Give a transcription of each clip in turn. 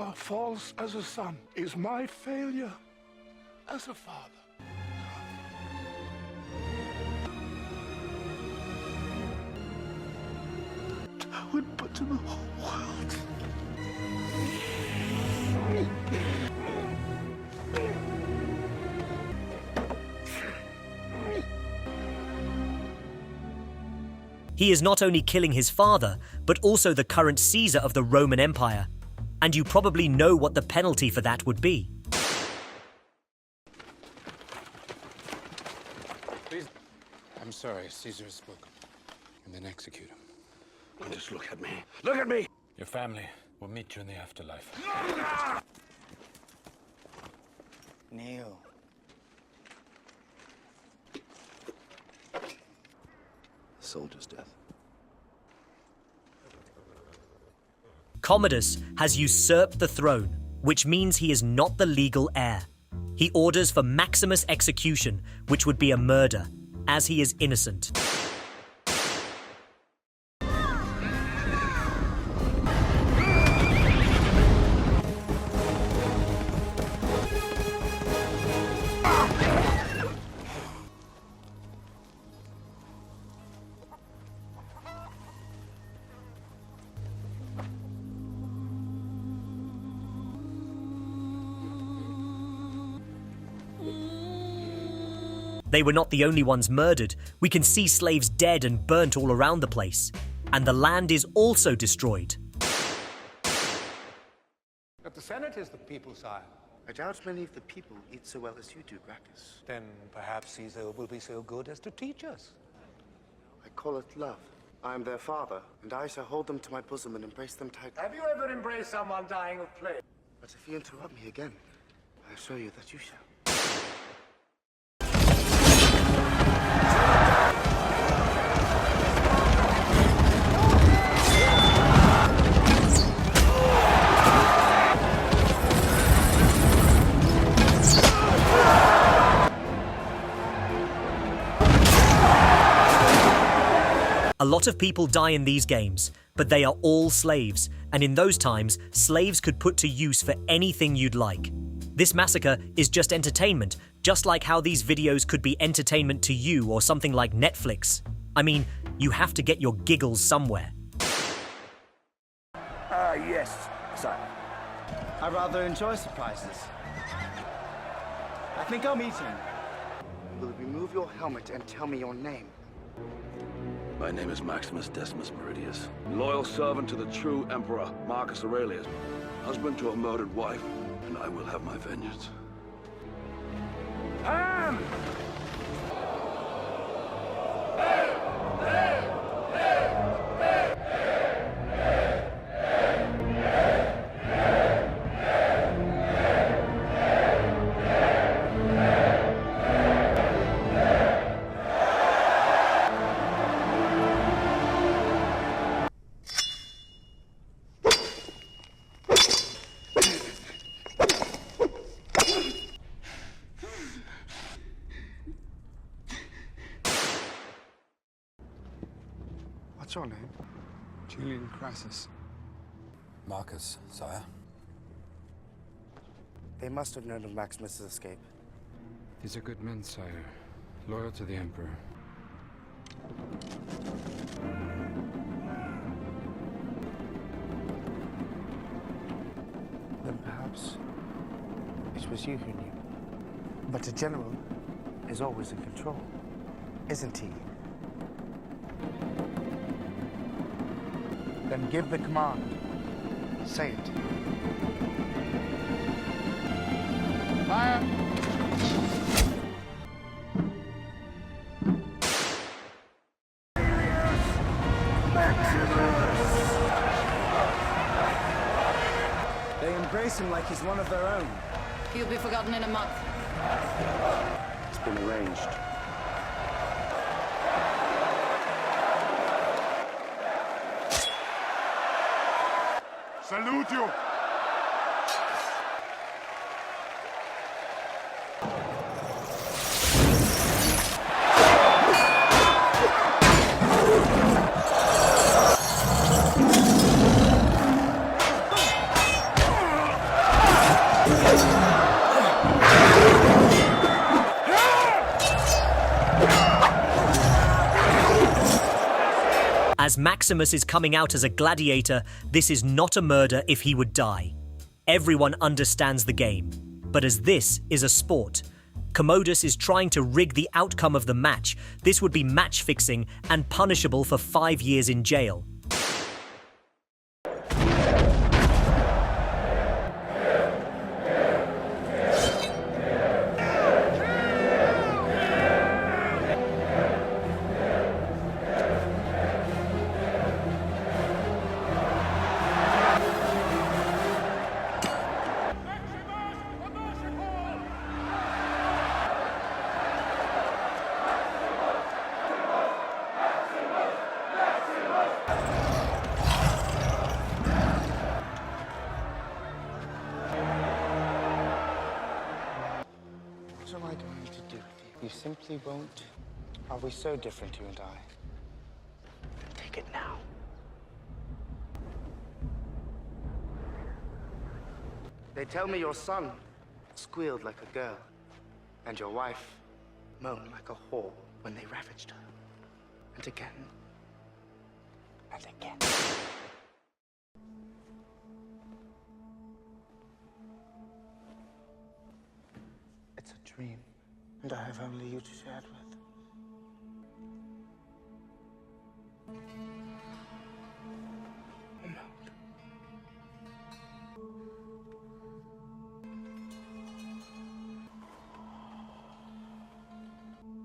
star falls as a son is my failure as a father. I would put to the whole world. He is not only killing his father, but also the current Caesar of the Roman Empire. And you probably know what the penalty for that would be. Please. I'm sorry, Caesar has spoken. And then execute him. Just look at me. Look at me! Your family will meet you in the afterlife. Kneel. Soldier's death. Commodus has usurped the throne, which means he is not the legal heir. He orders for Maximus' execution, which would be a murder, as he is innocent. They were not the only ones murdered. We can see slaves dead and burnt all around the place. And the land is also destroyed. But the Senate is the people, sire. I doubt many of the people eat so well as you do, Gracchus. Then perhaps Caesar will be so good as to teach us. I call it love. I am their father, and I shall hold them to my bosom and embrace them tightly. Have you ever embraced someone dying of plague? But if you interrupt me again, I assure you that you shall. A lot of people die in these games, but they are all slaves, and in those times, slaves could put to use for anything you'd like. This massacre is just entertainment, just like how these videos could be entertainment to you or something like Netflix. I mean, you have to get your giggles somewhere. Yes, sir. I rather enjoy surprises. I think I'll meet him. Will you remove your helmet and tell me your name? My name is Maximus Decimus Meridius, loyal servant to the true Emperor Marcus Aurelius, husband to a murdered wife, and I will have my vengeance. Ham! What's your name? Julian Crassus. Marcus, sire. They must have known of Maximus' escape. These are good men, sire. Loyal to the Emperor. Then perhaps it was you who knew. But a general is always in control, isn't he? Then give the command. Say it. Fire! They embrace him like he's one of their own. He'll be forgotten in a month. It's been arranged. Salute you! Maximus is coming out as a gladiator, this is not a murder if he would die. Everyone understands the game. But as this is a sport, Commodus is trying to rig the outcome of the match. This would be match fixing and punishable for 5 years in jail. What am I going to do with you? You simply won't. Are we so different, you and I? Take it now. They tell me your son squealed like a girl, and your wife moaned like a whore when they ravaged her. And again. And again. It's a dream, and I have only you to share it with. Oh, no.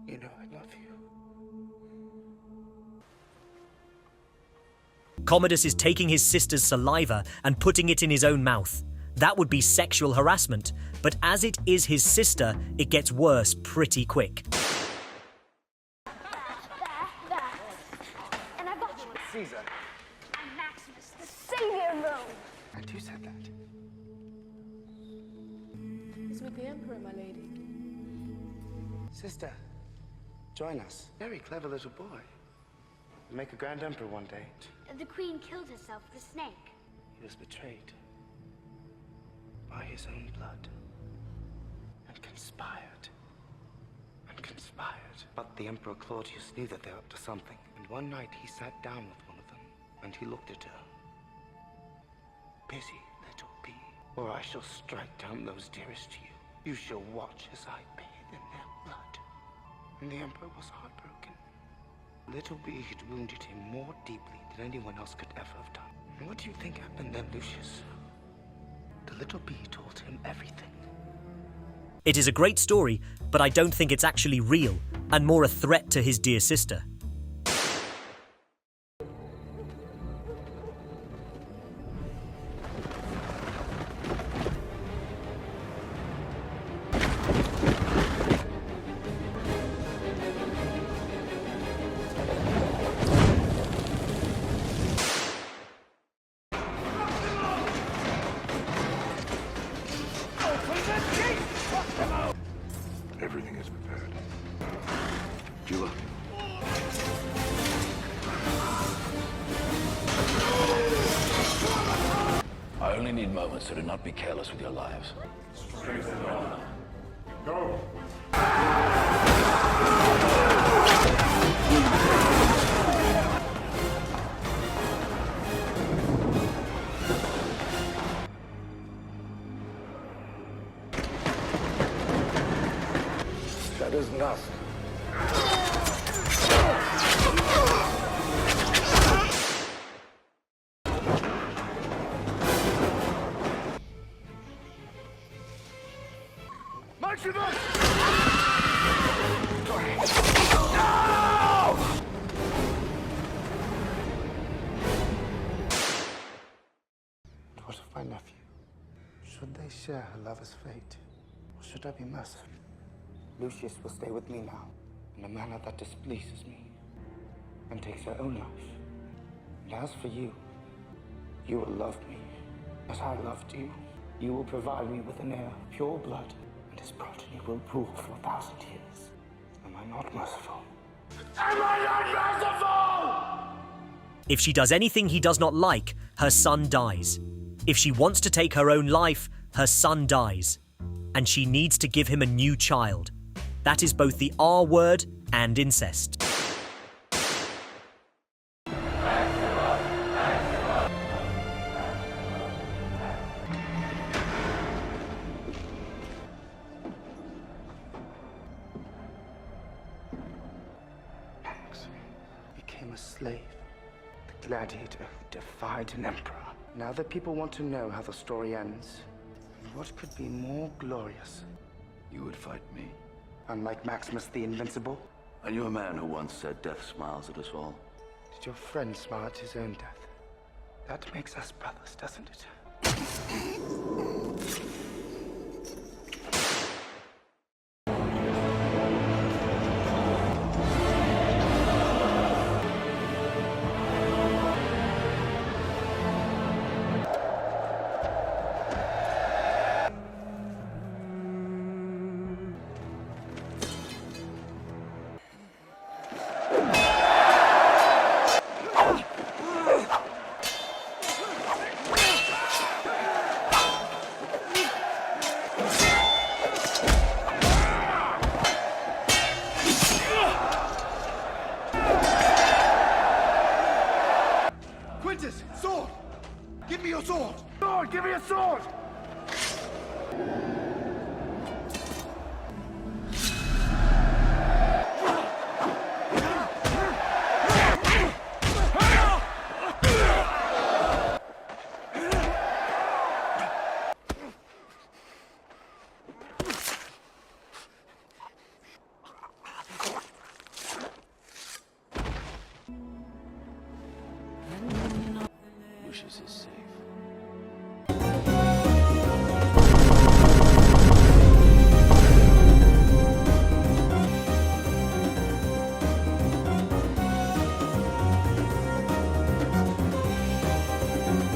You know I love you. Commodus is taking his sister's saliva and putting it in his own mouth. That would be sexual harassment, but as it is his sister, it gets worse pretty quick. There. And I've got you. Caesar. I'm Maximus, the savior of Rome. And who said that? He's with the Emperor, my lady. Sister, join us. Very clever little boy. You'll make a grand emperor one day. The queen killed herself with a snake. He was betrayed by his own blood and conspired. But the Emperor Claudius knew that they were up to something. And one night he sat down with one of them and he looked at her. Busy little bee, or I shall strike down those dearest to you. You shall watch as I bathe in their blood. And the Emperor was heartbroken. Little bee had wounded him more deeply than anyone else could ever have done. And what do you think happened then, Lucius? The little bee told him everything. It is a great story, but I don't think it's actually real, and more a threat to his dear sister. Everything is prepared. Duel. I only need moments, so do not be careless with your lives. Go. That is enough. Maximus! What of my nephew? Should they share her lover's fate? Or should I be merciful? Lucius will stay with me now, in a manner that displeases me, and takes her own life. And as for you, you will love me, as I loved you. You will provide me with an heir of pure blood, and his progeny will rule for 1,000 years. Am I not merciful? Am I not merciful? If she does anything he does not like, her son dies. If she wants to take her own life, her son dies. And she needs to give him a new child. That is both the R word and incest. slave. The gladiator who defied an emperor. Now the people want to know how the story ends. What could be more glorious? You would fight me? Unlike Maximus the Invincible? I knew a man who once said death smiles at us all. Did your friend smile at his own death? That makes us brothers, doesn't it? Sword! Give me your sword! Sword! Give me a sword! Lucius is safe.